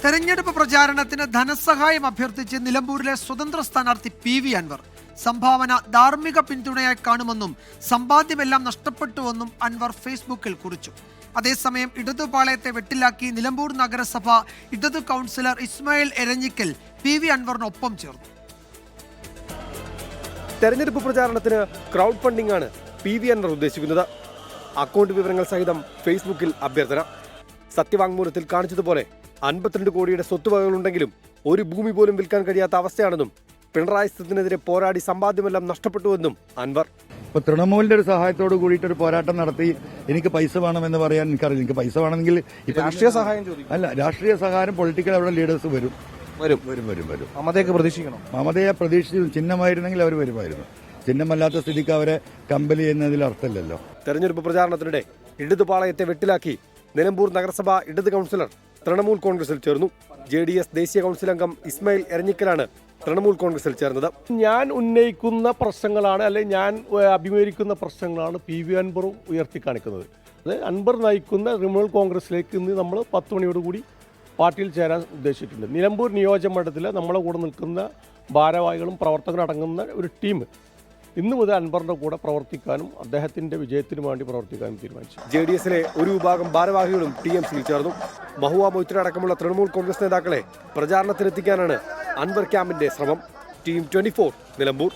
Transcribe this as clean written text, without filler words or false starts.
തെരഞ്ഞെടുപ്പ് പ്രചാരണത്തിന് ധനസഹായം അഭ്യർത്ഥിച്ച് നിലമ്പൂരിലെ സ്വതന്ത്ര സ്ഥാനാർത്ഥി PV അൻവർ. സംഭാവന ധാർമ്മിക പിന്തുണയായി കാണുമെന്നും സമ്പാദ്യമെല്ലാം നഷ്ടപ്പെട്ടുവെന്നും അൻവർ ഫേസ്ബുക്കിൽ കുറിച്ചു. അതേസമയം ഇടതുപാളയത്തെ വെട്ടിലാക്കി നിലമ്പൂർ നഗരസഭ ഇടതു കൗൺസിലർ ഇസ്മായിൽ എരഞ്ഞിക്കൽ PV അൻവറിനൊപ്പം ചേർന്നു. തെരഞ്ഞെടുപ്പ് പ്രചാരണത്തിന് ക്രൗഡ് ഫണ്ടിംഗ് ആണ് PV അൻവർ ഉദ്ദേശിക്കുന്നത്. അക്കൗണ്ട് വിവരങ്ങൾ സഹിതം ഫേസ്ബുക്കിൽ അഭ്യർത്ഥന. സത്യവാങ്മൂലത്തിൽ കാണിച്ചതുപോലെ 52 കോടിയുടെ സ്വത്തുവകകളുണ്ടെങ്കിലും ഒരു ഭൂമി പോലും വിൽക്കാൻ കഴിയാത്ത അവസ്ഥയാണെന്നും പിണറായി സ്ഥിതിനെതിരെ പോരാടി സമ്പാദ്യമെല്ലാം നഷ്ടപ്പെട്ടുവെന്നും അൻവർ. ഇപ്പോൾ തൃണമൂലിന്റെ ഒരു സഹായത്തോട് കൂടിയിട്ടൊരു പോരാട്ടം നടത്തി എനിക്ക് പൈസ വേണമെന്ന് പറയാൻ എനിക്കറിയില്ല. എനിക്ക് പൈസ വേണമെങ്കിൽ രാഷ്ട്രീയ സഹായം അല്ല, രാഷ്ട്രീയ സഹായം പൊളിറ്റിക്കൽ അവിടെ ലീഡേഴ്സ് വരും. മമതയൊക്കെ പ്രതീക്ഷിക്കണം. മമതയെ പ്രതീക്ഷിച്ചു ചിഹ്നമായിരുന്നെങ്കിൽ അവർ വരുമായിരുന്നു. ചിഹ്നമല്ലാത്ത സ്ഥിതിക്ക് അവരെ കമ്പൽ ചെയ്യുന്നതിൽ അർത്ഥമില്ലല്ലോ. തെരഞ്ഞെടുപ്പ് പ്രചാരണത്തിനിടെ ഇടതുപാളയത്തെ വെട്ടിലാക്കി നിലമ്പൂർ നഗരസഭ ഇടത് കൗൺസിലർ തൃണമൂൽ കോൺഗ്രസിൽ ചേർന്നു. JDS ദേശീയ കൗൺസിൽ അംഗം ഇസ്മായിൽ എരഞ്ഞിക്കലാണ് തൃണമൂൽ കോൺഗ്രസിൽ ചേർന്നത്. ഞാൻ ഉന്നയിക്കുന്ന പ്രശ്നങ്ങളാണ്, അല്ലെങ്കിൽ ഞാൻ അഭിമുഖീകരിക്കുന്ന പ്രശ്നങ്ങളാണ് PV അൻവറും ഉയർത്തി കാണിക്കുന്നത്. അത് അൻവർ നയിക്കുന്ന തൃണമൂൽ കോൺഗ്രസിലേക്ക് ഇന്ന് നമ്മൾ 10 മണിയോടുകൂടി പാർട്ടിയിൽ ചേരാൻ ഉദ്ദേശിച്ചിട്ടുണ്ട്. നിലമ്പൂർ നിയോജകമണ്ഡലത്തിൽ നമ്മളെ കൂടെ നിൽക്കുന്ന ഭാരവാഹികളും പ്രവർത്തകരും അടങ്ങുന്ന ഒരു ടീം ഇന്നു മുതൽ അൻവറിന്റെ കൂടെ പ്രവർത്തിക്കാനും അദ്ദേഹത്തിന്റെ വിജയത്തിനു വേണ്ടി പ്രവർത്തിക്കാനും തീരുമാനിച്ചു. JDSലെ ഒരു വിഭാഗം ഭാരവാഹികളും TMCയിൽ ചേർന്നു. മഹുവ മൊയ്ത്ര അടക്കമുള്ള തൃണമൂൽ കോൺഗ്രസ് നേതാക്കളെ പ്രചാരണത്തിലെത്തിക്കാനാണ് അൻവർ ക്യാമ്പിന്റെ ശ്രമം. Team 24 നിലമ്പൂർ.